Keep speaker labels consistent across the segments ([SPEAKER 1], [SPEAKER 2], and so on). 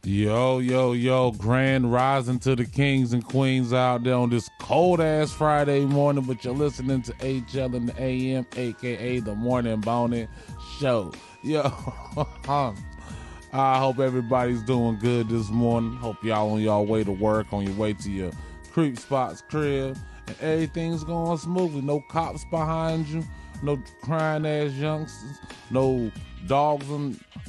[SPEAKER 1] Yo, yo, yo, grand rising to the kings and queens out there on this cold-ass Friday morning, but you're listening to HL in the AM, a.k.a. the Morning Boney Show. Yo, I hope everybody's doing good this morning. Hope y'all on your way to work, on your way to your creep spot's crib, and everything's going smoothly. No cops behind you, no crying-ass youngsters, no dogs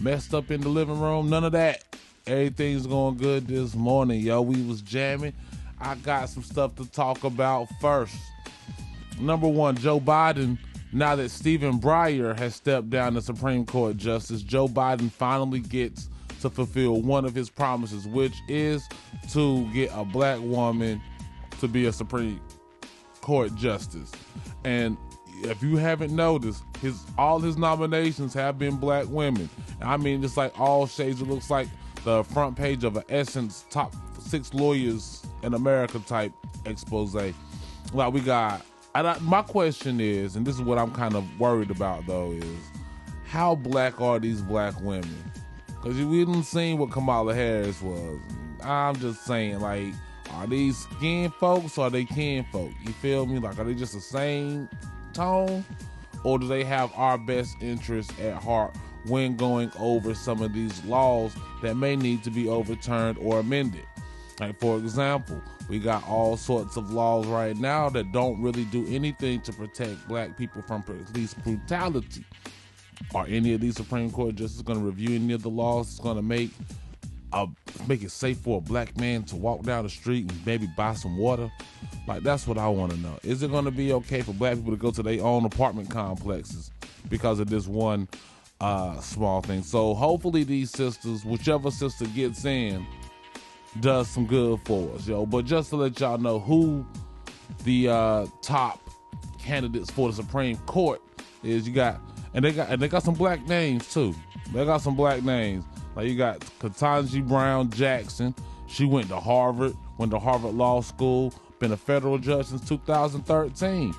[SPEAKER 1] messed up in the living room, none of that. Everything's going good this morning, yo. We was jamming. I got some stuff to talk about first. Number one, Joe Biden. Now that Stephen Breyer has stepped down as Supreme Court Justice, Joe Biden finally gets to fulfill one of his promises, which is to get a black woman to be a Supreme Court Justice. And if you haven't noticed, all his nominations have been black women. I mean, it's like all shades. It looks like the front page of an Essence top 6 lawyers in America type expose. Like we got, my question is, and this is what I'm kind of worried about though, is how black are these black women? Because we didn't see what Kamala Harris was. I'm just saying, like, are these skin folks or are they kin folk? You feel me? Like, are they just the same tone, or do they have our best interests at heart when going over some of these laws that may need to be overturned or amended? Like, for example, we got all sorts of laws right now that don't really do anything to protect black people from police brutality. Are any of these Supreme Court justices going to review any of the laws that's going to make it safe for a black man to walk down the street and maybe buy some water? Like, that's what I want to know. Is it going to be okay for black people to go to their own apartment complexes because of this one small thing? So hopefully these sisters, whichever sister gets in, does some good for us, yo. But just to let y'all know who the top candidates for the Supreme Court is, they got some black names too. They got some black names. Like, you got Ketanji Brown Jackson. She went to Harvard Law School, been a federal judge since 2013.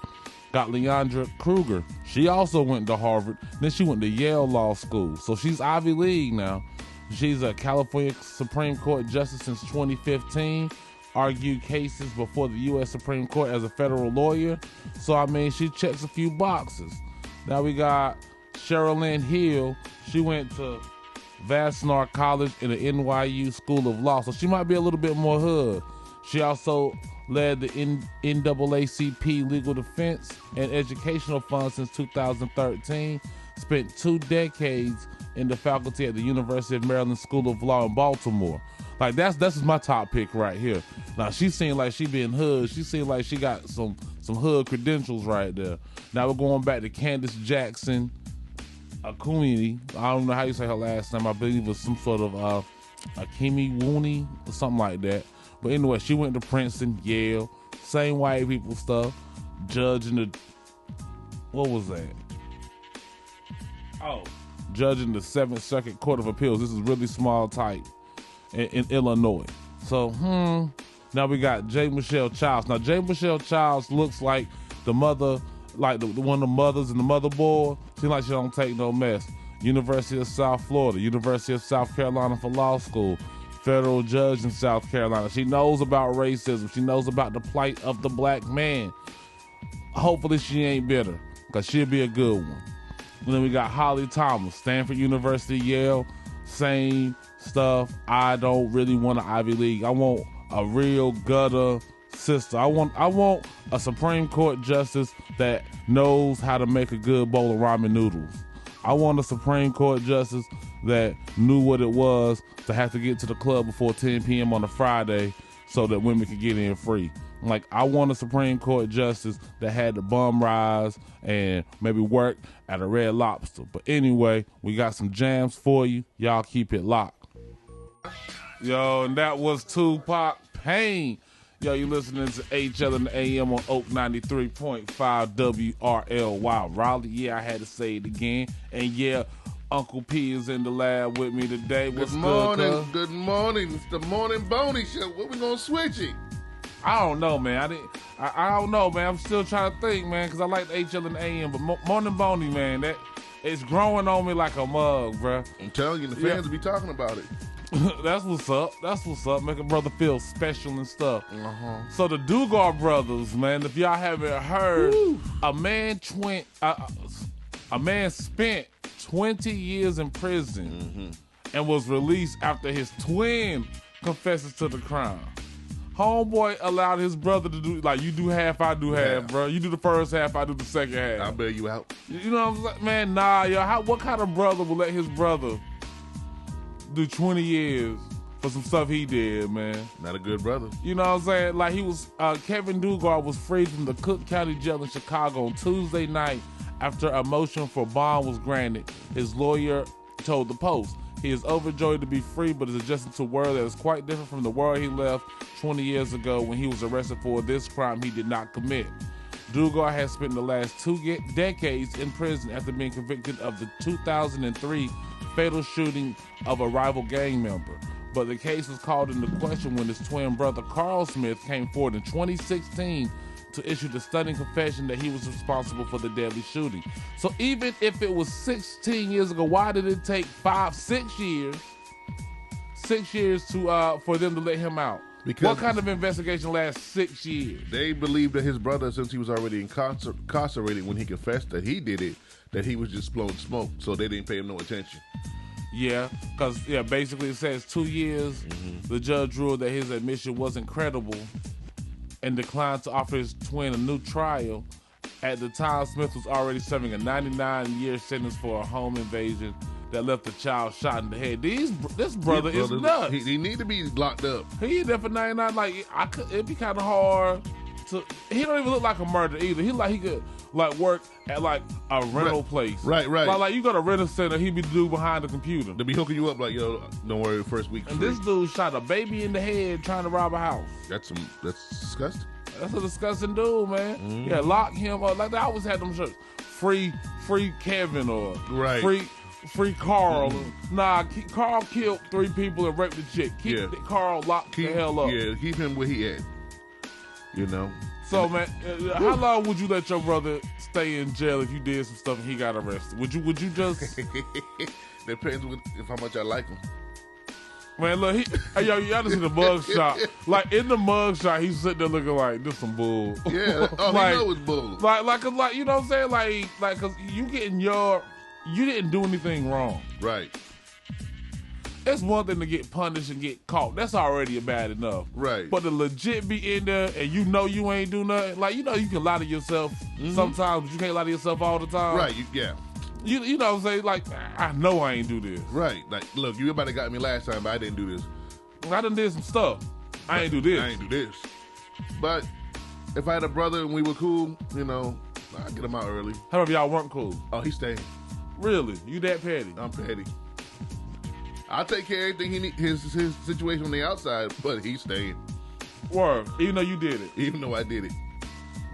[SPEAKER 1] Got Leandra Kruger. She also went to Harvard. Then she went to Yale Law School. So she's Ivy League now. She's a California Supreme Court justice since 2015. Argued cases before the U.S. Supreme Court as a federal lawyer. So, I mean, she checks a few boxes. Now we got Sherilyn Hill. She went to Vassar College in the NYU School of Law. So she might be a little bit more hood. She also led the NAACP Legal Defense and Educational Fund since 2013. Spent 2 decades in the faculty at the University of Maryland School of Law in Baltimore. Like, that's my top pick right here. Now, she seemed like she been hood. She seemed like she got some hood credentials right there. Now we're going back to Candace Jackson Akumi. I don't know how you say her last name. I believe it was some sort of Akimi Wooney or something like that. But anyway, she went to Princeton, Yale, same white people stuff. Judging what was that? Oh, judging the 7th Circuit Court of Appeals. This is really small type in Illinois. So, now we got J. Michelle Childs. Now, J. Michelle Childs looks like the mother, like the one of the mothers in the motherboard. Seems like she don't take no mess. University of South Florida, University of South Carolina for law school, federal judge in South Carolina. She knows about racism. She knows about the plight of the black man. Hopefully she ain't bitter, because she'll be a good one. And then we got Holly Thomas, Stanford University, Yale, same stuff. I don't really want an Ivy League. I want a real gutter sister. I want a Supreme Court justice that knows how to make a good bowl of ramen noodles. I want a Supreme Court justice that knew what it was to have to get to the club before 10 p.m. on a Friday so that women could get in free. Like, I want a Supreme Court justice that had the bum rise and maybe work at a Red Lobster. But anyway, we got some jams for you. Y'all keep it locked. Yo, and that was Tupac Pain. Yo, you listening to HL in the AM on Oak 93.5 WRLY Raleigh. Yeah, I had to say it again. And yeah, Uncle P is in the lab with me today. What's
[SPEAKER 2] good morning?
[SPEAKER 1] Cuz?
[SPEAKER 2] Good morning. It's the Morning Boney Show. What we gonna switch it?
[SPEAKER 1] I don't know, man. I don't know, man. I'm still trying to think, man, because I like the HL and the AM, but Morning Boney, man, that it's growing on me like a mug, bruh.
[SPEAKER 2] I'm telling you, the fans will be talking about it.
[SPEAKER 1] That's what's up. That's what's up. Make a brother feel special and stuff.
[SPEAKER 2] Uh-huh.
[SPEAKER 1] So the Dugar brothers, man, if y'all haven't heard, a man spent 20 years in prison and was released after his twin confesses to the crime. Homeboy allowed his brother to do, like, you do half, I do half, bro. You do the first half, I do the second half.
[SPEAKER 2] I'll bail you out.
[SPEAKER 1] You know what I'm saying? Man, nah, yo. What kind of brother will let his brother do 20 years for some stuff he did, man?
[SPEAKER 2] Not a good brother.
[SPEAKER 1] You know what I'm saying? Like, Kevin Dugar was freed from the Cook County Jail in Chicago on Tuesday night after a motion for bond was granted. His lawyer told the Post. He is overjoyed to be free, but is adjusting to a world that is quite different from the world he left 20 years ago when he was arrested for this crime he did not commit. Dugar has spent the last 2 decades in prison after being convicted of the 2003 fatal shooting of a rival gang member. But the case was called into question when his twin brother Carl Smith came forward in 2016 to issue the stunning confession that he was responsible for the deadly shooting. So even if it was 16 years ago, why did it take 6 years? 6 years to for them to let him out?
[SPEAKER 2] Because
[SPEAKER 1] what kind of investigation lasts 6 years?
[SPEAKER 2] They believed that his brother, since he was already incarcerated when he confessed that he did it, that he was just blowing smoke, so they didn't pay him no attention.
[SPEAKER 1] Yeah, because basically it says 2 years. The judge ruled that his admission wasn't credible and declined to offer his twin a new trial. At the time, Smith was already serving a 99-year sentence for a home invasion that left the child shot in the head. This brother is nuts.
[SPEAKER 2] He need to be locked up.
[SPEAKER 1] He there for 99. Like, it'd be kind of hard to. He don't even look like a murderer either. He could work at like a rental place.
[SPEAKER 2] Right.
[SPEAKER 1] Like you go to rent a center, he be the dude behind the computer.
[SPEAKER 2] They be hooking you up like, yo, don't worry, first week.
[SPEAKER 1] And this dude shot a baby in the head trying to rob a house.
[SPEAKER 2] That's disgusting.
[SPEAKER 1] That's a disgusting dude, man. Yeah, lock him up. Like they always had them shirts. Free Kevin or free Carl. Nah, Carl killed 3 people and raped the chick. Keep Carl locked the hell up.
[SPEAKER 2] Yeah, keep him where he at. You know.
[SPEAKER 1] So, man, how long would you let your brother stay in jail if you did some stuff and he got arrested? Would you just?
[SPEAKER 2] Depends how much I like him.
[SPEAKER 1] Man, look, y'all just see the mug shot. Like in the mug shot, he's sitting there looking like this some bull.
[SPEAKER 2] Yeah, all
[SPEAKER 1] like,
[SPEAKER 2] he know is bull.
[SPEAKER 1] Like, you know what I'm saying? Like, cause you didn't do anything wrong.
[SPEAKER 2] Right.
[SPEAKER 1] It's one thing to get punished and get caught. That's already bad enough.
[SPEAKER 2] Right.
[SPEAKER 1] But to legit be in there and you know you ain't do nothing. Like, you can lie to yourself sometimes, but you can't lie to yourself all the time.
[SPEAKER 2] Right, yeah.
[SPEAKER 1] You know what I'm saying? Like, I know I ain't do this.
[SPEAKER 2] Right. Like, look, you everybody got me last time, but I didn't do this.
[SPEAKER 1] I done did some stuff. I ain't do this.
[SPEAKER 2] But if I had a brother and we were cool, I'd get him out early.
[SPEAKER 1] How about y'all weren't cool?
[SPEAKER 2] Oh, he's staying.
[SPEAKER 1] Really? You that petty?
[SPEAKER 2] I'm petty. I'll take care of everything he need, his situation on the outside, but he's staying.
[SPEAKER 1] Word. Even though you did it?
[SPEAKER 2] Even though I did it.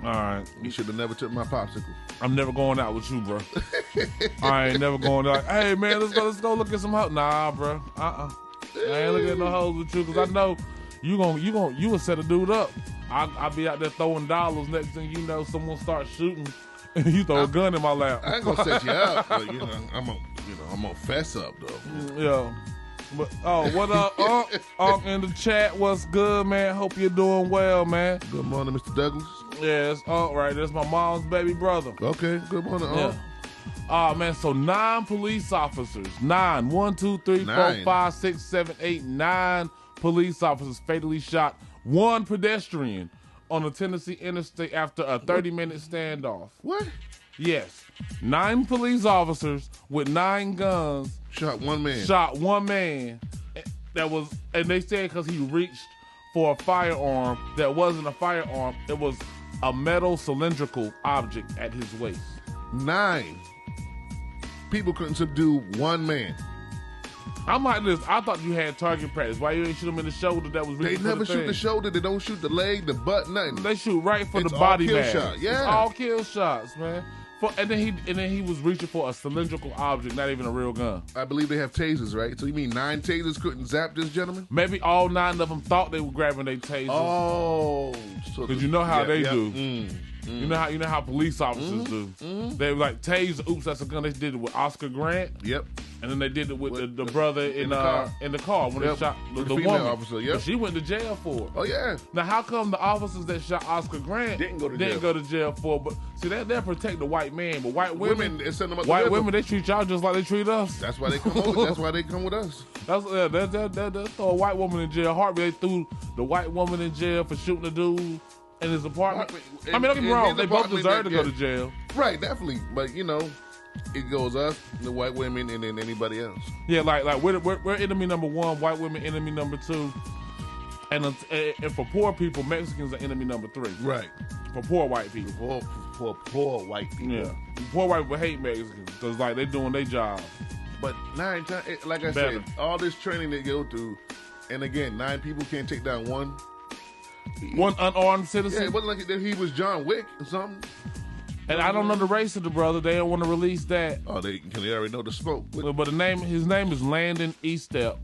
[SPEAKER 1] All right.
[SPEAKER 2] He should have never took my popsicle.
[SPEAKER 1] I'm never going out with you, bro. I ain't never going out. Hey, man, let's go look at some hoes. Nah, bro. I ain't looking at no hoes with you because I know you will set a dude up. I'll be out there throwing dollars. Next thing you know, someone starts shooting and you throw a gun in my lap.
[SPEAKER 2] I ain't gonna set you up, but I'm gonna fess up though.
[SPEAKER 1] Yeah. But what up, in the chat? What's good, man? Hope you're doing well, man.
[SPEAKER 2] Good morning, Mr. Douglas.
[SPEAKER 1] Yes, right. That's my mom's baby brother.
[SPEAKER 2] Okay, good morning.
[SPEAKER 1] Oh man, so 9 police officers. 9. 1, 2, 3, 4, 5, 6, 7, 8, 9 police officers fatally shot 1 pedestrian on the Tennessee interstate after a 30-minute standoff.
[SPEAKER 2] What?
[SPEAKER 1] Yes. 9 police officers with 9 guns
[SPEAKER 2] shot one man.
[SPEAKER 1] And they said because he reached for a firearm that wasn't a firearm. It was a metal cylindrical object at his waist.
[SPEAKER 2] 9 people couldn't subdue one man.
[SPEAKER 1] I'm like this. I thought you had target practice. Why you ain't shoot him in the shoulder? That was really
[SPEAKER 2] They never shoot the shoulder. They don't shoot the leg, the butt, nothing.
[SPEAKER 1] They shoot right for the body bag.
[SPEAKER 2] Shot. Yeah,
[SPEAKER 1] it's all kill shots, man. And then he was reaching for a cylindrical object, not even a real gun.
[SPEAKER 2] I believe they have tasers, right? So you mean 9 tasers couldn't zap this gentleman?
[SPEAKER 1] Maybe all 9 of them thought they were grabbing their tasers.
[SPEAKER 2] Oh,
[SPEAKER 1] because you know how they do. You know how police officers do. They were like taser. Oops, that's a gun. They did it with Oscar Grant.
[SPEAKER 2] Yep.
[SPEAKER 1] And then they did it with the brother in the car when they shot the
[SPEAKER 2] female
[SPEAKER 1] woman.
[SPEAKER 2] officer. Yep.
[SPEAKER 1] She went to jail for it.
[SPEAKER 2] Oh yeah.
[SPEAKER 1] Now how come the officers that shot Oscar Grant
[SPEAKER 2] Didn't go to
[SPEAKER 1] jail for it? But see, they protect the white man, but white women
[SPEAKER 2] send them up
[SPEAKER 1] white women, they treat y'all just like they treat us.
[SPEAKER 2] That's why they come over. That's why they come with us.
[SPEAKER 1] They throw a white woman in jail. Harvey, they threw the white woman in jail for shooting a dude in his apartment. I mean, don't get me wrong, they both deserve to go to jail.
[SPEAKER 2] Right, definitely. But you know, it goes us, the white women, and then anybody else.
[SPEAKER 1] Yeah, like we're enemy number one, white women enemy number two, and for poor people, Mexicans are enemy number three.
[SPEAKER 2] Right.
[SPEAKER 1] For poor white people.
[SPEAKER 2] For poor white people.
[SPEAKER 1] Yeah. Poor white people hate Mexicans because like they doing their job.
[SPEAKER 2] But 9 times, like I said, all this training they go through, and again, 9 people can't take down one
[SPEAKER 1] unarmed citizen.
[SPEAKER 2] Yeah, it wasn't like he was John Wick or something.
[SPEAKER 1] And I don't know the race of the brother. They don't want to release that.
[SPEAKER 2] Oh, they already know the smoke.
[SPEAKER 1] But his name is Landon Eastep.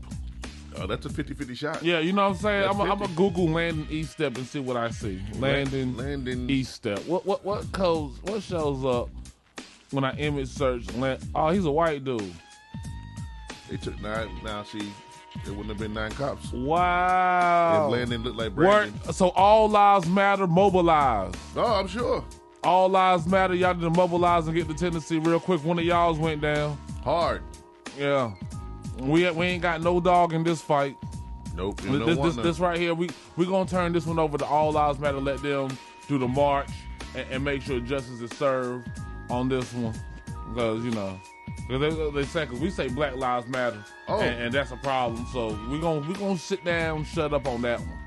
[SPEAKER 2] Oh, that's a 50-50 shot.
[SPEAKER 1] Yeah, you know what I'm saying? I'm gonna Google Landon Eastep and see what I see. Landon Eastep. What shows up when I image search? Oh, he's a white dude.
[SPEAKER 2] They took 9. Now see, it wouldn't have been 9 cops.
[SPEAKER 1] Wow.
[SPEAKER 2] If Landon looked like Brandon.
[SPEAKER 1] So all lives matter. Mobilize.
[SPEAKER 2] Oh, I'm sure.
[SPEAKER 1] All lives matter. Y'all need to mobilize and get to Tennessee real quick. One of y'all's went down.
[SPEAKER 2] Hard.
[SPEAKER 1] Yeah. We ain't got no dog in this fight.
[SPEAKER 2] Nope.
[SPEAKER 1] This right here, we gonna turn this one over to All Lives Matter. Let them do the march and make sure justice is served on this one, because they say, because we say Black Lives Matter, and that's a problem. So we gonna sit down, shut up on that one.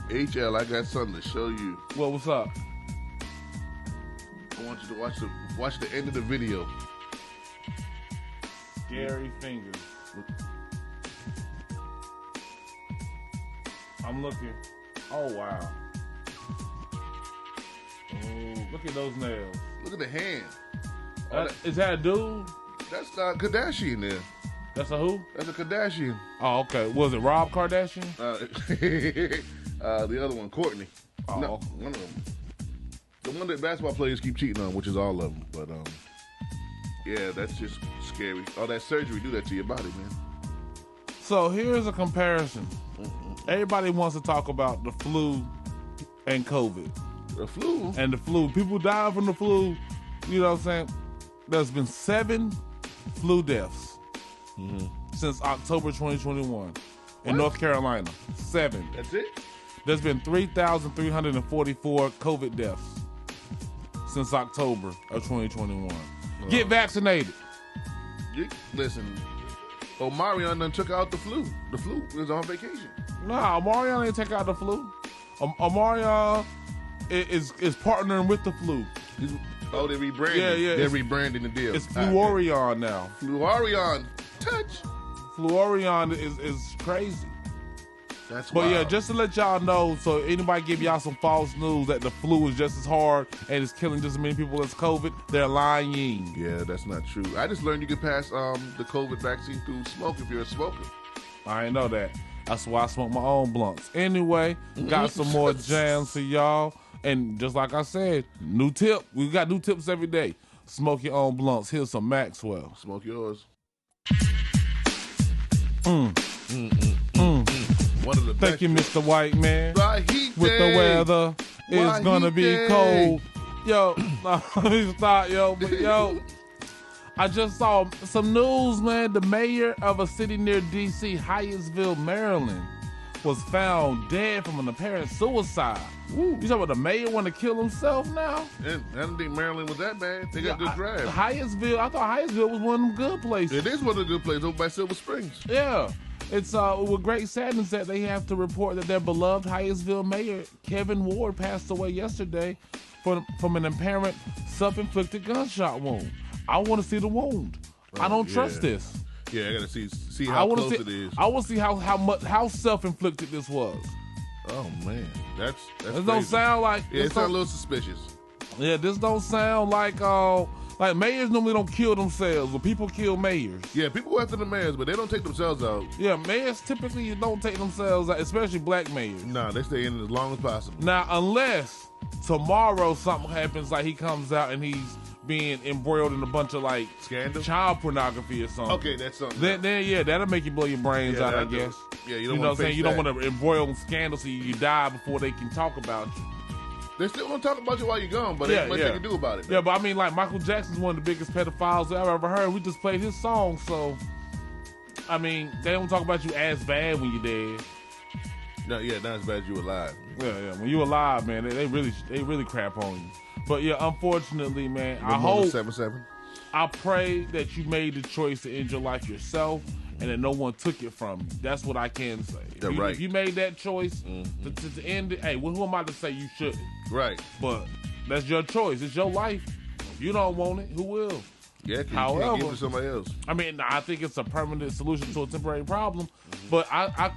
[SPEAKER 2] HL, I got something to show you.
[SPEAKER 1] Well, what's up?
[SPEAKER 2] I want you to watch the end of the video.
[SPEAKER 1] Scary fingers. I'm looking. Oh wow. Oh, look at those nails.
[SPEAKER 2] Look at the hand.
[SPEAKER 1] Is that a dude?
[SPEAKER 2] That's Kardashian there.
[SPEAKER 1] That's a who?
[SPEAKER 2] That's a Kardashian.
[SPEAKER 1] Oh, okay. Was it Rob Kardashian?
[SPEAKER 2] The other one, Courtney.
[SPEAKER 1] Oh.
[SPEAKER 2] No, one of them. The one that basketball players keep cheating on, which is all of them. But yeah, that's just scary. All that surgery do that to your body, man.
[SPEAKER 1] So here's a comparison. Everybody wants to talk about the flu and COVID.
[SPEAKER 2] The flu?
[SPEAKER 1] And the flu. People die from the flu. You know what I'm saying? There's been 7 flu deaths since October 2021 in North Carolina. 7.
[SPEAKER 2] That's it?
[SPEAKER 1] There's been 3,344 COVID deaths since October of 2021. Get vaccinated.
[SPEAKER 2] Listen, Omarion done took out the flu. The flu was on vacation.
[SPEAKER 1] Nah, Omarion ain't take out the flu. Omarion is partnering with the flu.
[SPEAKER 2] They rebranded.
[SPEAKER 1] Yeah.
[SPEAKER 2] They're rebranding the deal.
[SPEAKER 1] It's Fluorion now.
[SPEAKER 2] Fluorion. Touch.
[SPEAKER 1] Fluorion is crazy.
[SPEAKER 2] That's
[SPEAKER 1] But
[SPEAKER 2] wild.
[SPEAKER 1] yeah, just to let y'all know, so anybody give y'all some false news that the flu is just as hard and it's killing just as many people as COVID, they're lying.
[SPEAKER 2] Yeah, that's not true. I just learned you can pass the COVID vaccine through smoke if you're a smoker.
[SPEAKER 1] I ain't know that. That's why I smoke my own blunts. Anyway, got some more jams for y'all. And just like I said, new tip. We got new tips every day. Smoke your own blunts. Here's some Maxwell.
[SPEAKER 2] Smoke yours.
[SPEAKER 1] One of the Thank you, Mr. White Man.
[SPEAKER 2] With
[SPEAKER 1] the weather, it's gonna be cold. Yo, let me stop, yo. But yo, I just saw some news, man. The mayor of a city near D.C., Hyattsville, Maryland, was found dead from an apparent suicide. You talking about the mayor want to kill himself now?
[SPEAKER 2] And I didn't think Maryland was that bad. They got good drive.
[SPEAKER 1] Hyattsville, I thought Hyattsville was one of them good places.
[SPEAKER 2] It is one of the good places over by Silver Springs.
[SPEAKER 1] Yeah. It's with great sadness that they have to report that their beloved Hyattsville mayor, Kevin Ward, passed away yesterday from an apparent self-inflicted gunshot wound. I want to see the wound. I don't trust this.
[SPEAKER 2] Yeah, I gotta see how close it is.
[SPEAKER 1] I want to see how self-inflicted this was.
[SPEAKER 2] Oh man, that's
[SPEAKER 1] this don't sound like.
[SPEAKER 2] Yeah, it sounds a little suspicious.
[SPEAKER 1] Yeah, this don't sound like mayors normally don't kill themselves, but people kill mayors.
[SPEAKER 2] Yeah, people go after the mayors, but they don't take themselves out.
[SPEAKER 1] Yeah, mayors typically don't take themselves out, especially black mayors.
[SPEAKER 2] Nah, they stay in as long as possible.
[SPEAKER 1] Now, unless tomorrow something happens, like he comes out and he's being embroiled in a bunch of like
[SPEAKER 2] Scandal?
[SPEAKER 1] child pornography or something.
[SPEAKER 2] Okay, that's something.
[SPEAKER 1] Then yeah, that'll make you blow your brains out, I guess.
[SPEAKER 2] Yeah,
[SPEAKER 1] you know what I'm saying? You don't want to embroil in scandal so you die before they can talk about you.
[SPEAKER 2] They still gonna talk about you while you're gone, but ain't much they can do about it.
[SPEAKER 1] Yeah, but I mean, like Michael Jackson's one of the biggest pedophiles I've ever heard. We just played his song, so I mean, they don't talk about you as bad when you're dead.
[SPEAKER 2] No, yeah, not as bad as you alive.
[SPEAKER 1] Yeah. When you alive, man, they really crap on you. But yeah, unfortunately, man, I hope
[SPEAKER 2] 7-7.
[SPEAKER 1] I pray that you made the choice to end your life yourself and that no one took it from you. That's what I can say. If you made that choice to end it, hey, who am I to say you shouldn't?
[SPEAKER 2] Right.
[SPEAKER 1] But that's your choice. It's your life. If you don't want it, who will?
[SPEAKER 2] Yeah, however, you can't give it to somebody else.
[SPEAKER 1] I mean, I think it's a permanent solution to a temporary problem, but I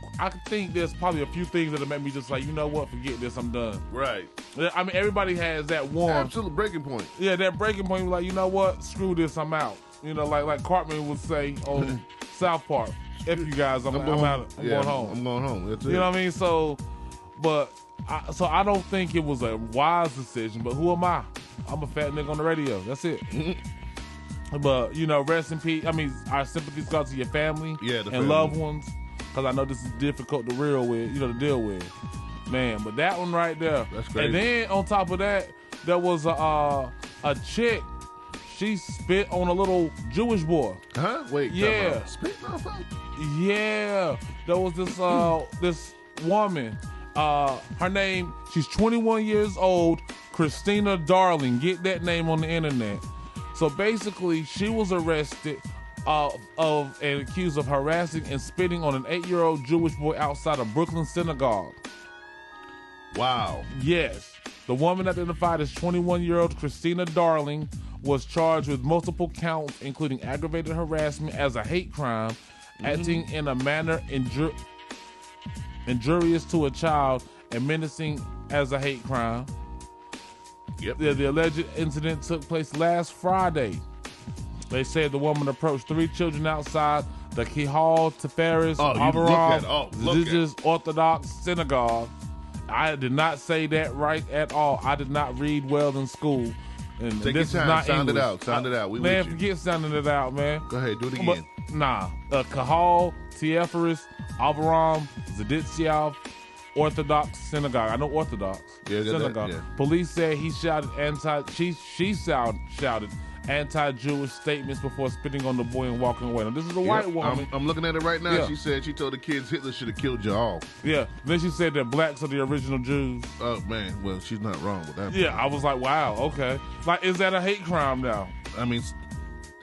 [SPEAKER 1] think there's probably a few things that'll make me just like, you know what, forget this, I'm done.
[SPEAKER 2] Right.
[SPEAKER 1] I mean, everybody has that one
[SPEAKER 2] absolute breaking point.
[SPEAKER 1] Yeah, that breaking point, like, you know what, screw this, I'm out. You know, like Cartman would say on South Park, F you guys, I'm out. I'm going home.
[SPEAKER 2] I'm going home. That's it.
[SPEAKER 1] You know what I mean? So I don't think it was a wise decision, but who am I? I'm a fat nigga on the radio. That's it. But, you know, rest in peace. I mean, our sympathies go to your family and loved ones, because I know this is difficult to deal with. Man, but that one right there.
[SPEAKER 2] That's crazy.
[SPEAKER 1] And then on top of that, there was a chick. She spit on a little Jewish boy.
[SPEAKER 2] Huh? Wait.
[SPEAKER 1] Yeah.
[SPEAKER 2] Spit on him?
[SPEAKER 1] Yeah. There was this this woman. Her name, she's 21 years old, Christina Darling. Get that name on the internet. So basically, she was arrested and accused of harassing and spitting on an 8-year-old Jewish boy outside a Brooklyn synagogue.
[SPEAKER 2] Wow.
[SPEAKER 1] Yes. The woman identified as 21-year-old Christina Darling was charged with multiple counts, including aggravated harassment as a hate crime, acting in a manner injurious to a child, and menacing as a hate crime.
[SPEAKER 2] Yep.
[SPEAKER 1] The alleged incident took place last Friday. They said the woman approached 3 children outside the Kihal Tiferes Avraham religious Orthodox synagogue. I did not say that right at all. I did not read well in school. And
[SPEAKER 2] Take
[SPEAKER 1] this
[SPEAKER 2] your time.
[SPEAKER 1] Is not
[SPEAKER 2] Sound
[SPEAKER 1] English.
[SPEAKER 2] it out. Sound it out.
[SPEAKER 1] Man, forget sounding it out, man.
[SPEAKER 2] Go ahead. Do it again.
[SPEAKER 1] Kahal Tiferes Avraham Zeditziav Orthodox synagogue. I know Orthodox synagogue.
[SPEAKER 2] Yeah.
[SPEAKER 1] Police said he shouted she shouted anti-Jewish statements before spitting on the boy and walking away. Now, this is a white woman.
[SPEAKER 2] I'm looking at it right now.
[SPEAKER 1] Yeah.
[SPEAKER 2] She said she told the kids Hitler should have killed you all.
[SPEAKER 1] Yeah. Then she said that blacks are the original Jews.
[SPEAKER 2] Oh, man. Well, she's not wrong with that.
[SPEAKER 1] Yeah, I was like, wow, okay. Like, is that a hate crime now?
[SPEAKER 2] I mean,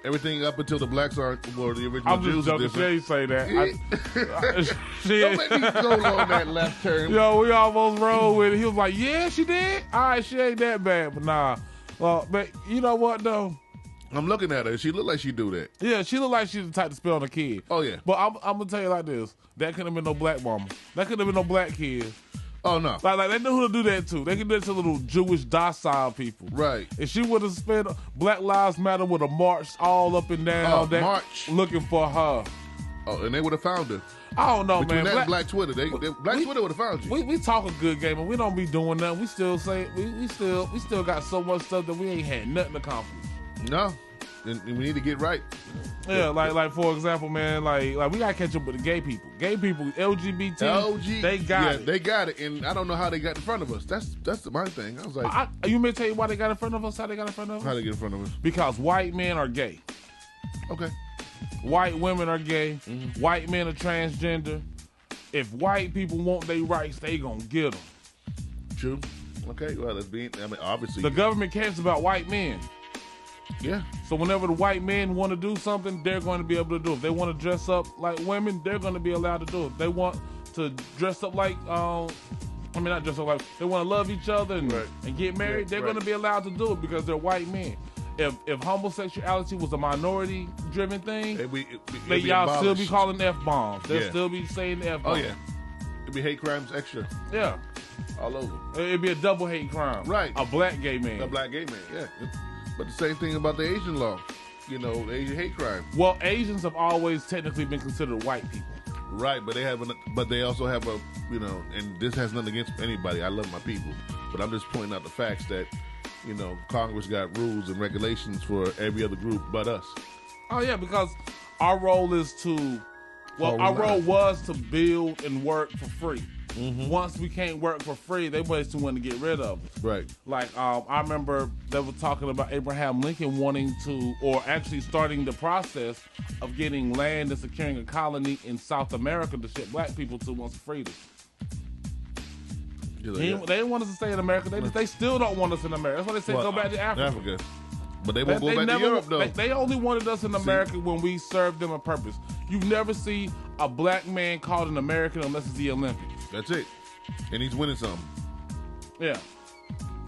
[SPEAKER 2] everything up until the blacks were the original Jews.
[SPEAKER 1] I'm just joking. She say that.
[SPEAKER 2] Don't let me go on that left turn.
[SPEAKER 1] Yo, we almost rolled with it. He was like, yeah, she did? All right, she ain't that bad, but nah. Well, but you know what, though?
[SPEAKER 2] I'm looking at her. She look like she do that.
[SPEAKER 1] Yeah, she look like she's the type to spit on a kid.
[SPEAKER 2] Oh, yeah.
[SPEAKER 1] But I'm going to tell you like this. That couldn't have been no black mama. That couldn't have been no black kid.
[SPEAKER 2] Oh, no.
[SPEAKER 1] Like they know who to do that to. They can do that to little Jewish docile people.
[SPEAKER 2] Right.
[SPEAKER 1] If she would have spent, Black Lives Matter would have marched all up and down
[SPEAKER 2] march
[SPEAKER 1] looking for her.
[SPEAKER 2] Oh, and they would have found her.
[SPEAKER 1] I don't know,
[SPEAKER 2] Between
[SPEAKER 1] man.
[SPEAKER 2] That and Black Twitter. Black Twitter would have found you.
[SPEAKER 1] We talk a good game, and we don't be doing nothing. We still say we still got so much stuff that we ain't had nothing accomplished.
[SPEAKER 2] No. And we need to get right.
[SPEAKER 1] Yeah, like for example, man, like we gotta catch up with the gay people. Gay people, LGBT, they got it.
[SPEAKER 2] They got it, and I don't know how they got in front of us. That's my thing. I was like,
[SPEAKER 1] you may tell you why they got in front of us. How they got in front of us?
[SPEAKER 2] How they get in front of us?
[SPEAKER 1] Because white men are gay.
[SPEAKER 2] Okay.
[SPEAKER 1] White women are gay. Mm-hmm. White men are transgender. If white people want their rights, they gonna get them.
[SPEAKER 2] True. Okay. Well, obviously
[SPEAKER 1] the government cares about white men.
[SPEAKER 2] Yeah.
[SPEAKER 1] So whenever the white men want to do something, they're going to be able to do it. If they want to dress up like women, they're going to be allowed to do it. If they want to dress up like, not dress up like, they want to love each other and get married, they're going to be allowed to do it because they're white men. If homosexuality was a minority-driven thing, y'all still be calling F-bombs. They'll still be saying the F-bombs.
[SPEAKER 2] Oh, yeah. It'd be hate crimes extra.
[SPEAKER 1] Yeah.
[SPEAKER 2] All over.
[SPEAKER 1] It'd be a double hate crime.
[SPEAKER 2] Right.
[SPEAKER 1] A black gay man.
[SPEAKER 2] A black gay man, yeah. But the same thing about the Asian law, the Asian hate crime.
[SPEAKER 1] Well, Asians have always technically been considered white people.
[SPEAKER 2] Right, but they also have and this has nothing against anybody. I love my people, but I'm just pointing out the facts that Congress got rules and regulations for every other group but us.
[SPEAKER 1] Oh yeah, because our role is to, our role was to build and work for free. Mm-hmm. Once we can't work for free, they basically want to get rid of us.
[SPEAKER 2] Right.
[SPEAKER 1] Like, I remember they were talking about Abraham Lincoln wanting to, or actually starting the process of getting land and securing a colony in South America to ship black people to once freedom. They didn't want us to stay in America. They still don't want us in America. That's why they said go back to Africa.
[SPEAKER 2] But they won't go back to Europe, though.
[SPEAKER 1] They only wanted us in America when we served them a purpose. You never see a black man called an American unless it's the Olympics.
[SPEAKER 2] That's it. And he's winning something.
[SPEAKER 1] Yeah.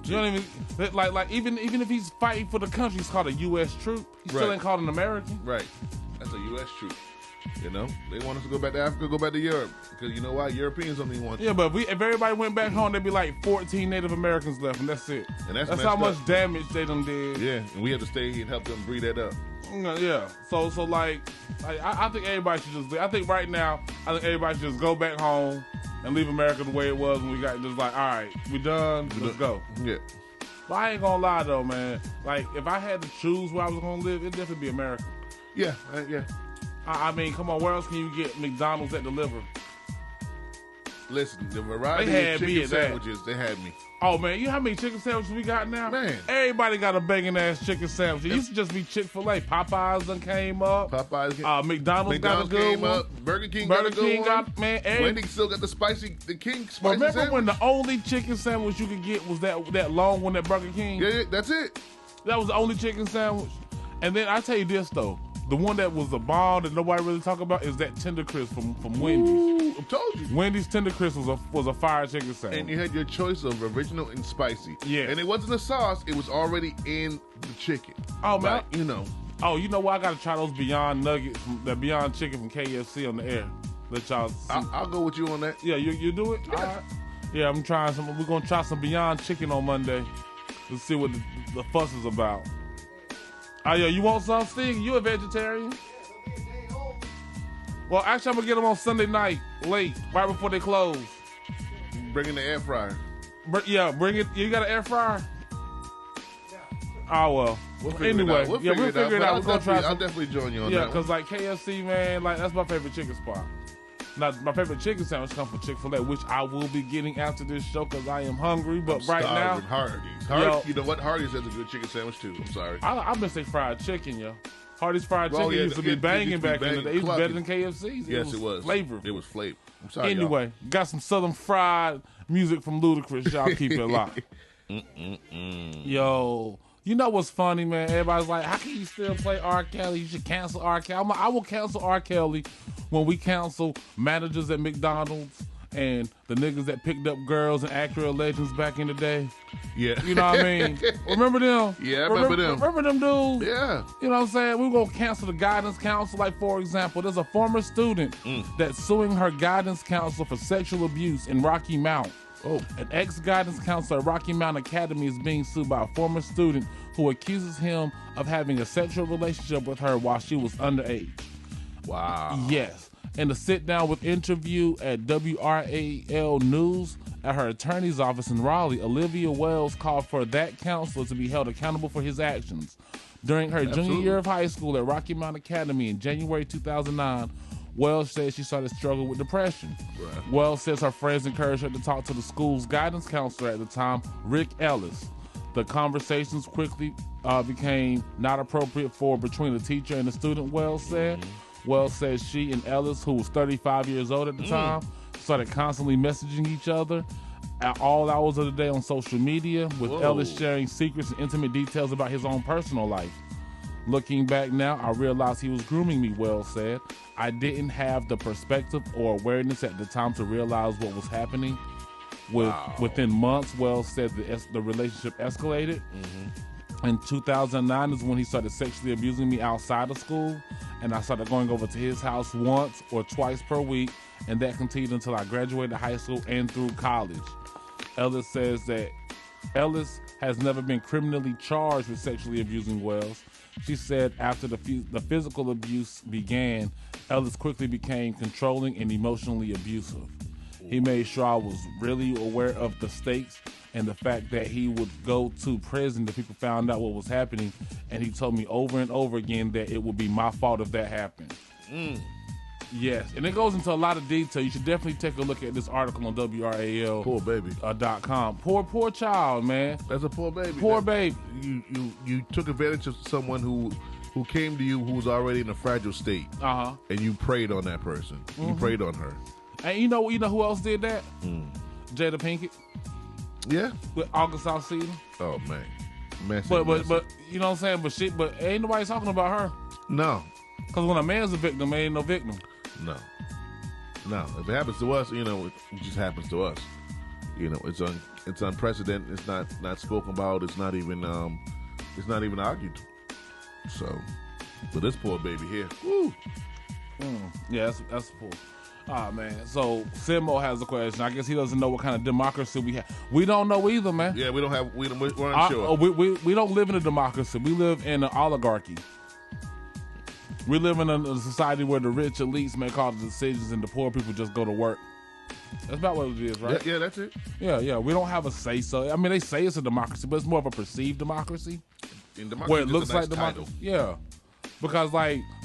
[SPEAKER 1] You don't even, like even if he's fighting for the country, he's called a U.S. troop. He still ain't called an American.
[SPEAKER 2] Right. That's a U.S. troop. They want us to go back to Africa, go back to Europe. Because you know why? Europeans don't even want you.
[SPEAKER 1] Yeah, but if everybody went back home, there'd be like 14 Native Americans left, and that's it. And that's how much damage they done did.
[SPEAKER 2] Yeah, and we had to stay here and help them breed that up.
[SPEAKER 1] Yeah. So like I think everybody should just, I think right now, everybody should just go back home and leave America the way it was when we got just like, all right, we done, let's go.
[SPEAKER 2] Yeah.
[SPEAKER 1] But I ain't gonna lie though, man. Like, if I had to choose where I was gonna live, it'd definitely be America.
[SPEAKER 2] Yeah, yeah.
[SPEAKER 1] I mean, come on, where else can you get McDonald's that deliver?
[SPEAKER 2] Listen, the variety of chicken sandwiches, they had me.
[SPEAKER 1] Oh, man, you know how many chicken sandwiches we got now?
[SPEAKER 2] Man.
[SPEAKER 1] Everybody got a banging-ass chicken sandwich. It used to just be Chick-fil-A. Popeyes done came up. McDonald's got a good one.
[SPEAKER 2] Burger King got a good one.
[SPEAKER 1] Man,
[SPEAKER 2] Wendy's still got the King spicy
[SPEAKER 1] Remember
[SPEAKER 2] sandwich?
[SPEAKER 1] when the only chicken sandwich you could get was that long one at Burger King?
[SPEAKER 2] Yeah, that's it.
[SPEAKER 1] That was the only chicken sandwich. And then I tell you this, though. The one that was a bomb that nobody really talk about is that Tender Crisp from Wendy's.
[SPEAKER 2] Ooh, I told you.
[SPEAKER 1] Wendy's Tender Crisp was a fire chicken sandwich.
[SPEAKER 2] And you had your choice of original and spicy.
[SPEAKER 1] Yeah.
[SPEAKER 2] And it wasn't a sauce. It was already in the chicken.
[SPEAKER 1] Oh, man.
[SPEAKER 2] Like,
[SPEAKER 1] you know what? I got to try those Beyond Nuggets, that Beyond Chicken from KFC on the air. Let y'all see.
[SPEAKER 2] I'll go with you on that.
[SPEAKER 1] Yeah, you do it?
[SPEAKER 2] Yeah.
[SPEAKER 1] All right. Yeah, I'm trying some. We're going to try some Beyond Chicken on Monday. Let's see what the fuss is about. Oh, yeah, you want some, Steve? You a vegetarian? Well, actually, I'm going to get them on Sunday night, late, right before they close.
[SPEAKER 2] Bring in the air fryer.
[SPEAKER 1] Bring it. You got an air fryer?
[SPEAKER 2] Yeah.
[SPEAKER 1] Oh, well.
[SPEAKER 2] We'll figure it out. I'll definitely join you on that.
[SPEAKER 1] Yeah, because like KFC, man, like that's my favorite chicken spot. Now, my favorite chicken sandwich comes from Chick-fil-A, which I will be getting after this show because I am hungry. But right now,
[SPEAKER 2] Hardee's. You know what? Hardee's has a good chicken sandwich too. I'm sorry.
[SPEAKER 1] I miss their fried chicken, yo. Hardee's fried chicken used to be banging back in the day. It was better than KFC's.
[SPEAKER 2] Yes, it was.
[SPEAKER 1] Flavor.
[SPEAKER 2] It was flavor. I'm sorry.
[SPEAKER 1] Anyway, got some Southern fried music from Ludacris. Y'all keep it locked. Yo. You know what's funny, man? Everybody's like, how can you still play R. Kelly? You should cancel R. Kelly. I'm like, I will cancel R. Kelly when we cancel managers at McDonald's and the niggas that picked up girls and Acura Legends back in the day.
[SPEAKER 2] Yeah.
[SPEAKER 1] You know what I mean? Remember them?
[SPEAKER 2] Yeah, I remember them.
[SPEAKER 1] Remember them dudes?
[SPEAKER 2] Yeah.
[SPEAKER 1] You know what I'm saying? We're going to cancel the guidance council. Like, for example, there's a former student that's suing her guidance counselor for sexual abuse in Rocky Mount.
[SPEAKER 2] Oh.
[SPEAKER 1] An ex-guidance counselor at Rocky Mount Academy is being sued by a former student who accuses him of having a sexual relationship with her while she was underage.
[SPEAKER 2] Wow.
[SPEAKER 1] Yes. In a sit-down with interview at WRAL News at her attorney's office in Raleigh, Olivia Wells called for that counselor to be held accountable for his actions. During her junior year of high school at Rocky Mount Academy in January 2009, Wells says she started to struggle with depression. Right. Wells says her friends encouraged her to talk to the school's guidance counselor at the time, Rick Ellis. The conversations quickly became not appropriate for between the teacher and the student, Wells said. Wells says she and Ellis, who was 35 years old at the time, started constantly messaging each other at all hours of the day on social media, with Ellis sharing secrets and intimate details about his own personal life. Looking back now, I realized he was grooming me, Wells said. I didn't have the perspective or awareness at the time to realize what was happening. Within months, Wells said the relationship escalated. In 2009 is when he started sexually abusing me outside of school, and I started going over to his house once or twice per week, and that continued until I graduated high school and through college. Ellis says that Ellis has never been criminally charged with sexually abusing Wells. She said after the physical abuse began, Ellis quickly became controlling and emotionally abusive. He made sure I was really aware of the stakes and the fact that he would go to prison if people found out what was happening, and he told me over and over again that it would be my fault if that happened. Yes, and it goes into a lot of detail. You should definitely take a look at this article on WRAL.
[SPEAKER 2] Poor baby.
[SPEAKER 1] .com. Poor child, man.
[SPEAKER 2] That's a poor baby.
[SPEAKER 1] Poor baby.
[SPEAKER 2] You took advantage of someone who came to you who was already in a fragile state. And you preyed on that person. You preyed on her.
[SPEAKER 1] And you know who else did that? Jada Pinkett.
[SPEAKER 2] Yeah.
[SPEAKER 1] With August Alsina.
[SPEAKER 2] Oh man.
[SPEAKER 1] But you know what I'm saying? But ain't nobody talking about her.
[SPEAKER 2] No.
[SPEAKER 1] Because when a man's a victim, ain't no victim.
[SPEAKER 2] No. If it happens to us, it just happens to us. It's unprecedented. It's not spoken about. It's not even argued. So, but this poor baby here, woo.
[SPEAKER 1] Yeah, that's poor. Ah, man. So Simo has a question. I guess he doesn't know what kind of democracy we have. We don't know either, man.
[SPEAKER 2] Yeah, we're unsure.
[SPEAKER 1] We don't live in a democracy. We live in an oligarchy. We live in a society where the rich elites make all the decisions and the poor people just go to work. That's about what it is, right?
[SPEAKER 2] Yeah, that's it.
[SPEAKER 1] Yeah. We don't have a say-so. I mean, they say it's a democracy, but it's more of a perceived democracy.
[SPEAKER 2] In democracy,
[SPEAKER 1] where it looks like democracy. Yeah. Because,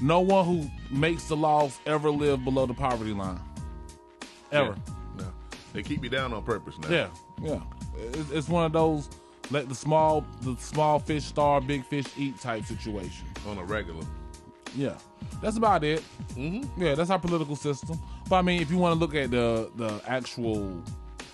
[SPEAKER 1] no one who makes the laws ever live below the poverty line. Ever.
[SPEAKER 2] Yeah. No. They keep you down on purpose now.
[SPEAKER 1] Yeah. It's one of those let the small fish starve, big fish eat type situation.
[SPEAKER 2] On a regular.
[SPEAKER 1] Yeah, that's about it. Yeah, that's our political system. But I mean, if you want to look at the actual,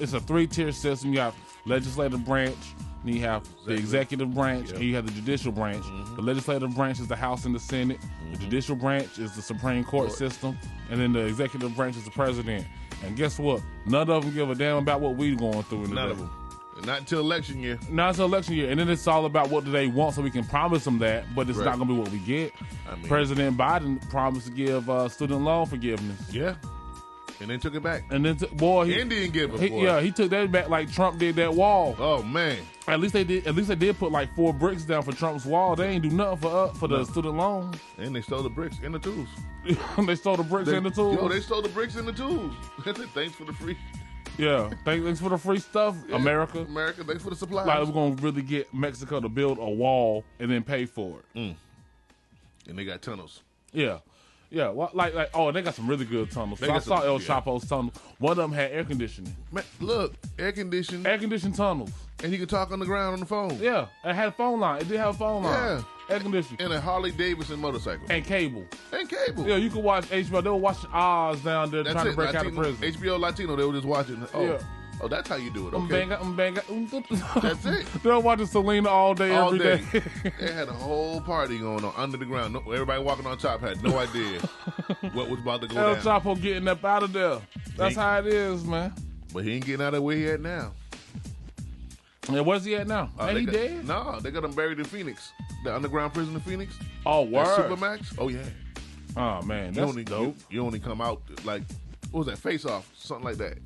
[SPEAKER 1] it's a 3-tier system. You have legislative branch, then you have the executive branch, and you have the judicial branch. The legislative branch is the House and the Senate. The judicial branch is the Supreme Court system, and then the executive branch is the president. And guess what? None of them give a damn about what we're going through in the
[SPEAKER 2] None of them. Not until election year.
[SPEAKER 1] Not until election year. And then it's all about what do they want so we can promise them that, but it's not going to be what we get. I mean, President Biden promised to give student loan forgiveness.
[SPEAKER 2] Yeah. And then took it back.
[SPEAKER 1] And then, he
[SPEAKER 2] didn't give it.
[SPEAKER 1] Yeah, he took that back like Trump did that wall.
[SPEAKER 2] Oh, man.
[SPEAKER 1] At least they did put like 4 bricks down for Trump's wall. They ain't do nothing for the student loan.
[SPEAKER 2] And they stole the bricks and the tools.
[SPEAKER 1] They stole the bricks and the tools?
[SPEAKER 2] Yo, they stole the bricks and the tools. Thanks for the free.
[SPEAKER 1] Yeah, thanks for the free stuff, yeah. America,
[SPEAKER 2] thanks for the supplies.
[SPEAKER 1] Like we're gonna really get Mexico to build a wall and then pay for it.
[SPEAKER 2] And they got tunnels.
[SPEAKER 1] Yeah. Well, they got some really good tunnels. So I saw El Chapo's tunnel. One of them had air conditioning.
[SPEAKER 2] Man, look, air conditioned
[SPEAKER 1] tunnels.
[SPEAKER 2] And you could talk on the ground on the phone.
[SPEAKER 1] Yeah, it had a phone line. It did have a phone line.
[SPEAKER 2] Yeah.
[SPEAKER 1] Air conditioning.
[SPEAKER 2] And a Harley Davidson motorcycle.
[SPEAKER 1] And cable.
[SPEAKER 2] Yeah,
[SPEAKER 1] you could watch HBO. They were watching Oz down there trying to break out of prison.
[SPEAKER 2] HBO Latino, they were just watching. Oh, that's how you do it. Okay. That's it.
[SPEAKER 1] They were watching Selena all day, every day.
[SPEAKER 2] They had a whole party going on under the ground. Everybody walking on top had no idea what was about to go down.
[SPEAKER 1] El Chapo getting up out of there. That's how it is, man.
[SPEAKER 2] But he ain't getting out of where he at now.
[SPEAKER 1] Yeah, where's he at now? Ain't he dead?
[SPEAKER 2] No, they got him buried in Phoenix. The underground prison in Phoenix.
[SPEAKER 1] Oh, word.
[SPEAKER 2] Supermax. Oh, yeah.
[SPEAKER 1] Oh, man, that's dope.
[SPEAKER 2] You only come out, like, what was that, Face Off? Something like that.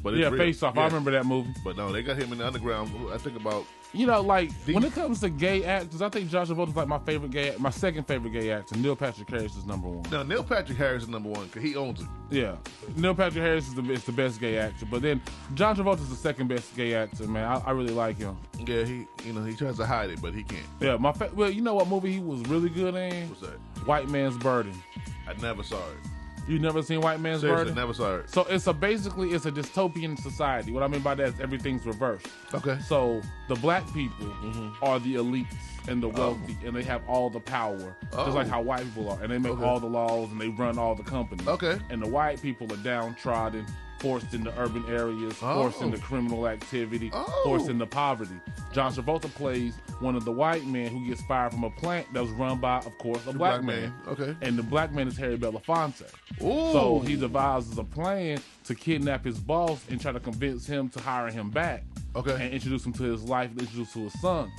[SPEAKER 2] But
[SPEAKER 1] yeah, Face Off. Yeah. I remember that movie.
[SPEAKER 2] But no, they got him in the underground, I think about...
[SPEAKER 1] when it comes to gay actors, I think Josh Travolta's like my second favorite gay actor. Neil Patrick Harris is number 1.
[SPEAKER 2] No, Neil Patrick Harris is number 1 because he owns it.
[SPEAKER 1] Yeah, Neil Patrick Harris is the best gay actor, but then John Travolta's the second best gay actor. Man, I really like him.
[SPEAKER 2] Yeah, he tries to hide it, but he can't.
[SPEAKER 1] Yeah, well, you know what movie he was really good in?
[SPEAKER 2] What's that?
[SPEAKER 1] White Man's Burden.
[SPEAKER 2] I never saw it.
[SPEAKER 1] You never seen White Man's Burden?
[SPEAKER 2] Never saw it.
[SPEAKER 1] So it's a dystopian society. What I mean by that is everything's reversed.
[SPEAKER 2] Okay.
[SPEAKER 1] So the black people are the elites and the wealthy, and they have all the power, just like how white people are. And they make all the laws, and they run all the companies.
[SPEAKER 2] Okay.
[SPEAKER 1] And the white people are downtrodden, forced into urban areas, forced into criminal activity, forced into poverty. John Travolta plays one of the white men who gets fired from a plant that was run by, of course, a black man.
[SPEAKER 2] Okay.
[SPEAKER 1] And the black man is Harry Belafonte.
[SPEAKER 2] Ooh.
[SPEAKER 1] So he devises a plan to kidnap his boss and try to convince him to hire him back.
[SPEAKER 2] Okay.
[SPEAKER 1] And introduce him to his life and introduce to his son.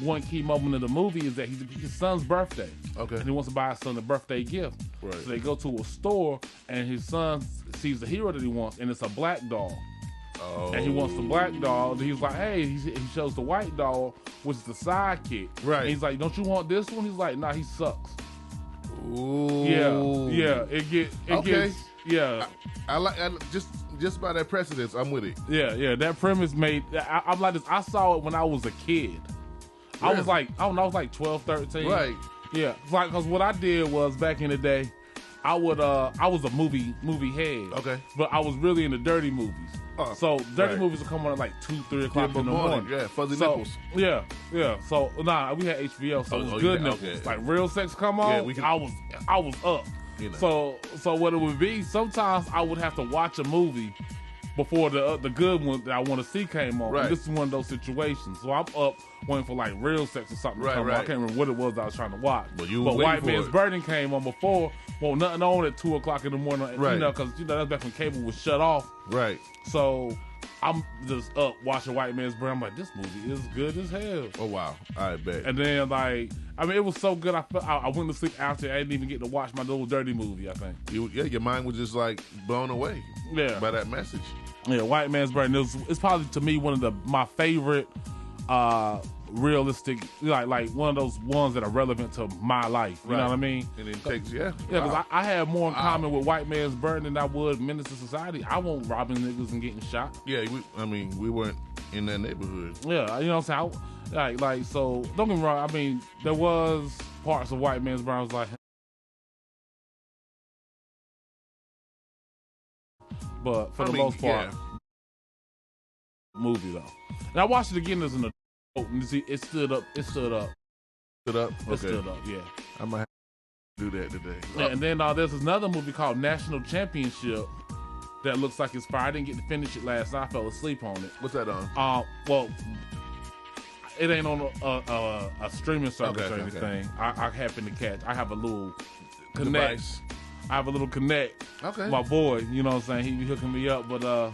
[SPEAKER 1] One key moment of the movie is that his son's birthday.
[SPEAKER 2] Okay.
[SPEAKER 1] And he wants to buy his son a birthday gift.
[SPEAKER 2] Right.
[SPEAKER 1] So they go to a store and his son sees the hero that he wants, and it's a black doll.
[SPEAKER 2] Oh.
[SPEAKER 1] And he wants the black doll. And he's like, hey, he shows the white doll, which is the sidekick.
[SPEAKER 2] Right.
[SPEAKER 1] And he's like, don't you want this one? He's like, nah, he sucks.
[SPEAKER 2] Ooh.
[SPEAKER 1] Yeah. It gets Yeah.
[SPEAKER 2] I like just by that precedence, I'm with it.
[SPEAKER 1] Yeah. That premise made. I'm like this. I saw it when I was a kid. I was like, I was like 12, 13.
[SPEAKER 2] Right.
[SPEAKER 1] Yeah. Like, cause what I did was back in the day, I was a movie head.
[SPEAKER 2] Okay.
[SPEAKER 1] But I was really into dirty movies. So dirty
[SPEAKER 2] right.
[SPEAKER 1] movies would come on at like 2, 3 o'clock in the morning.
[SPEAKER 2] Yeah, fuzzy nipples.
[SPEAKER 1] Yeah. So we had HBO, so it was good nipples.
[SPEAKER 2] Okay.
[SPEAKER 1] Like real sex come on.
[SPEAKER 2] Yeah,
[SPEAKER 1] I was up.
[SPEAKER 2] You know.
[SPEAKER 1] So what it would be, sometimes I would have to watch a movie before the good one that I want to see came on.
[SPEAKER 2] Right.
[SPEAKER 1] And this is one of those situations. So I'm up waiting for like real sex or something to come on. I can't remember what it was I was trying to watch.
[SPEAKER 2] But
[SPEAKER 1] White Man's Burden came on before. Well, nothing on at 2 o'clock in the morning.
[SPEAKER 2] Right.
[SPEAKER 1] You know, because that's back when cable was shut off.
[SPEAKER 2] Right.
[SPEAKER 1] So I'm just up watching White Man's Burden. I'm like, this movie is good as hell.
[SPEAKER 2] Oh wow, I bet.
[SPEAKER 1] And then like, I mean, it was so good. I went to sleep after. I didn't even get to watch my little dirty movie. I think.
[SPEAKER 2] Your mind was just like blown away.
[SPEAKER 1] Yeah.
[SPEAKER 2] By that message.
[SPEAKER 1] Yeah, White Man's Burden. It's probably to me one of my favorite realistic, like one of those ones that are relevant to my life. You know what I mean?
[SPEAKER 2] And it takes
[SPEAKER 1] because I have more in common with White Man's Burden than I would Menace to Society. I won't robbing niggas and getting shot.
[SPEAKER 2] Yeah, we weren't in that neighborhood.
[SPEAKER 1] Yeah, you know what I'm saying? Like so. Don't get me wrong. I mean, there was parts of White Man's Burden I was like, but for the most part, movie though. And I watched it again as an adult. And see, it stood up. It stood up.
[SPEAKER 2] Stood up? Okay.
[SPEAKER 1] It stood up, yeah.
[SPEAKER 2] I might have to do that today.
[SPEAKER 1] Yeah, and then there's another movie called National Championship that looks like it's fire. I didn't get to finish it last night. I fell asleep on it.
[SPEAKER 2] What's that on?
[SPEAKER 1] Well, it ain't on a streaming service or anything.
[SPEAKER 2] Okay.
[SPEAKER 1] I happen to catch. I have a little connect.
[SPEAKER 2] Device.
[SPEAKER 1] I have a little connect.
[SPEAKER 2] Okay.
[SPEAKER 1] My boy, you know what I'm saying? He be hooking me up, but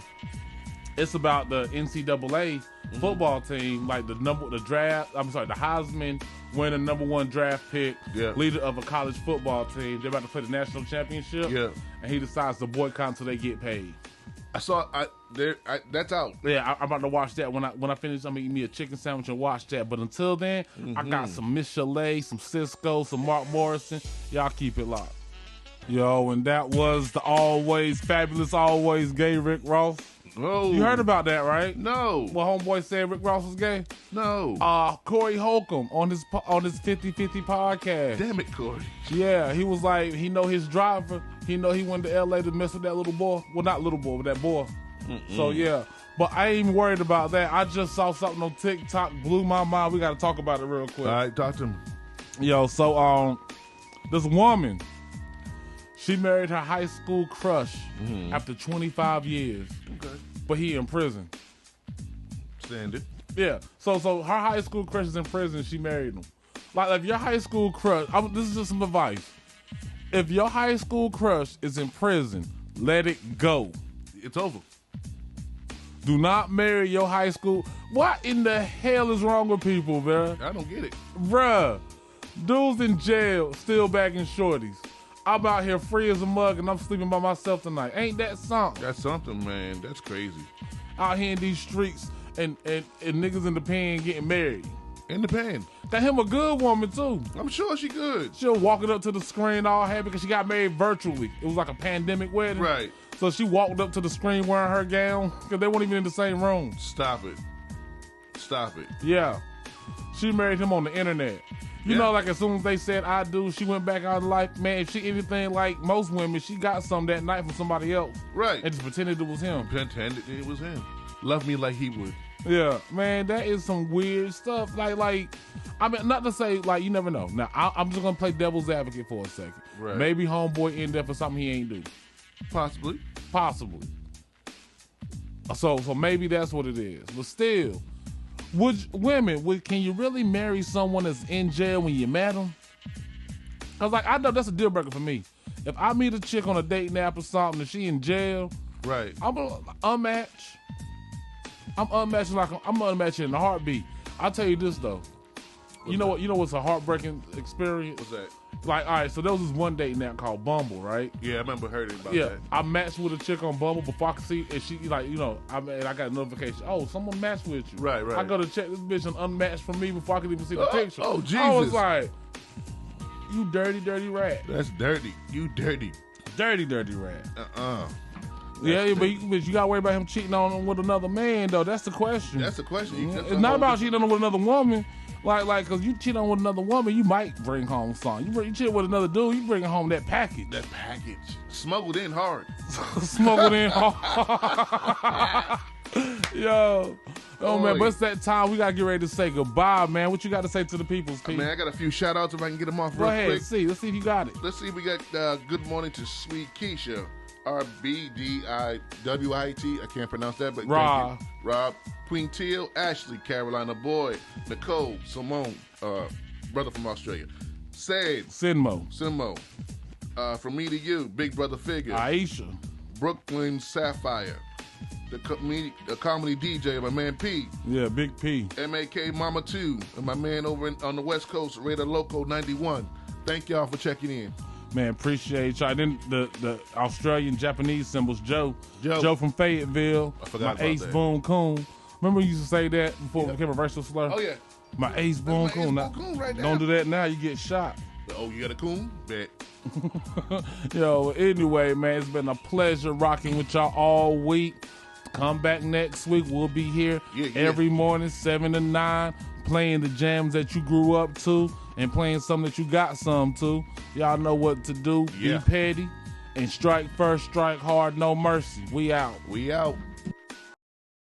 [SPEAKER 1] it's about the NCAA football team, like the Heisman winning #1 draft pick, leader of a college football team. They're about to play the national championship, and he decides to boycott until they get paid.
[SPEAKER 2] I saw that's out.
[SPEAKER 1] Yeah, I'm about to watch that. When I finish, I'm gonna eat me a chicken sandwich and watch that. But until then, I got some Miss Chalet, some Cisco, some Mark Morrison. Y'all keep it locked. Yo, and that was the always fabulous, always gay Rick Ross.
[SPEAKER 2] Oh,
[SPEAKER 1] you heard about that, right?
[SPEAKER 2] No.
[SPEAKER 1] Well, homeboy said Rick Ross was gay.
[SPEAKER 2] No.
[SPEAKER 1] Corey Holcomb on his 50/50 podcast.
[SPEAKER 2] Damn it, Corey.
[SPEAKER 1] Yeah, he was like, he know his driver. He know he went to LA to mess with that little boy. Well, not little boy, but that boy. So yeah, but I ain't even worried about that. I just saw something on TikTok, blew my mind. We got to talk about it real quick.
[SPEAKER 2] All right, talk to him.
[SPEAKER 1] Yo, so this woman, she married her high school crush after 25 years.
[SPEAKER 2] Okay.
[SPEAKER 1] But he in prison.
[SPEAKER 2] Standard.
[SPEAKER 1] Yeah. So her high school crush is in prison. She married him. Like if your high school crush, this is just some advice. If your high school crush is in prison, let it go.
[SPEAKER 2] It's over.
[SPEAKER 1] Do not marry your high school. What in the hell is wrong with people, bruh?
[SPEAKER 2] I don't get it.
[SPEAKER 1] Bruh, dudes in jail still bagging shorties. I'm out here free as a mug and I'm sleeping by myself tonight. Ain't that something?
[SPEAKER 2] That's something, man. That's crazy.
[SPEAKER 1] Out here in these streets and niggas in the pen getting married.
[SPEAKER 2] In the pen.
[SPEAKER 1] Got him a good woman too.
[SPEAKER 2] I'm sure she good.
[SPEAKER 1] She'll walk it up to the screen all happy because she got married virtually. It was like a pandemic wedding.
[SPEAKER 2] Right.
[SPEAKER 1] So she walked up to the screen wearing her gown because they weren't even in the same room.
[SPEAKER 2] Stop it. Stop it.
[SPEAKER 1] Yeah. She married him on the internet. You know, like as soon as they said I do, she went back out of life. Man, if she anything like most women, she got some that night from somebody else.
[SPEAKER 2] Right.
[SPEAKER 1] And just pretended it was him.
[SPEAKER 2] Pretended it was him. Love me like he would.
[SPEAKER 1] Yeah, man, that is some weird stuff. Like, I mean, not to say, like, you never know. Now, I'm just going to play devil's advocate for a second.
[SPEAKER 2] Right.
[SPEAKER 1] Maybe homeboy in there for something he ain't do.
[SPEAKER 2] Possibly.
[SPEAKER 1] So maybe that's what it is. But still, can you really marry someone that's in jail when you met them? Because, like, I know that's a deal breaker for me. If I meet a chick on a dating app or something and she in jail,
[SPEAKER 2] right,
[SPEAKER 1] I'm going to unmatch. I'm unmatched in a heartbeat. I'll tell you this though. You know what's a heartbreaking experience?
[SPEAKER 2] What's that?
[SPEAKER 1] Like, all right, so there was this one dating app called Bumble, right?
[SPEAKER 2] Yeah, I remember hearing about that.
[SPEAKER 1] Yeah, I matched with a chick on Bumble before I could see, and she like, I got a notification. Oh, someone matched with you.
[SPEAKER 2] Right.
[SPEAKER 1] I go to check this bitch and unmatched from me before I could even see the picture.
[SPEAKER 2] Oh, Jesus.
[SPEAKER 1] I was like, you dirty, dirty rat.
[SPEAKER 2] That's dirty. You dirty.
[SPEAKER 1] Dirty rat.
[SPEAKER 2] Yeah,
[SPEAKER 1] but you gotta worry about him cheating on with another man, though. That's the question.
[SPEAKER 2] That's the question.
[SPEAKER 1] It's not about cheating on with another woman. Like, cause you cheat on with another woman, you might bring home something. You cheat with another dude, you bring home that package.
[SPEAKER 2] That package. Smuggled in hard.
[SPEAKER 1] Smuggled in hard. Yo. Oh, man, but it's that time. We got to get ready to say goodbye, man. What you got to say to the people's people?
[SPEAKER 2] Man, I got a few shout-outs if I can get them off
[SPEAKER 1] Go
[SPEAKER 2] real
[SPEAKER 1] ahead,
[SPEAKER 2] quick.
[SPEAKER 1] Let's see if you got it.
[SPEAKER 2] Let's see if we got good morning to Sweet Keisha. RBDIWIT. I can't pronounce that, but
[SPEAKER 1] Rob.
[SPEAKER 2] Thank you. Rob. Queen Teal. Ashley. Carolina Boy. Nicole. Simone. Brother from Australia. Said.
[SPEAKER 1] Sinmo.
[SPEAKER 2] From me to you. Big Brother Figure.
[SPEAKER 1] Aisha.
[SPEAKER 2] Brooklyn Sapphire. The comedy DJ, my man P.
[SPEAKER 1] Yeah, Big P.
[SPEAKER 2] MAK Mama 2. And my man over on the West Coast, Radar Loco 91. Thank y'all for checking in.
[SPEAKER 1] Man, appreciate y'all. Then the Australian Japanese symbols, Joe from Fayetteville.
[SPEAKER 2] I forgot
[SPEAKER 1] my
[SPEAKER 2] about
[SPEAKER 1] Ace
[SPEAKER 2] that.
[SPEAKER 1] Boom Coon. Remember you used to say that before it became a racial slur?
[SPEAKER 2] Oh, yeah.
[SPEAKER 1] My Ace Boom Coon.
[SPEAKER 2] Ace Boom Coon right
[SPEAKER 1] Don't
[SPEAKER 2] now.
[SPEAKER 1] do that now, you get shot.
[SPEAKER 2] Oh, you got a coon? Bet.
[SPEAKER 1] Yo, anyway, man, it's been a pleasure rocking with y'all all week. Come back next week. We'll be here every morning, 7 to 9, playing the jams that you grew up to and playing some that you got some to. Y'all know what to do.
[SPEAKER 2] Yeah.
[SPEAKER 1] Be petty and strike first, strike hard, no mercy. We out.
[SPEAKER 2] We out.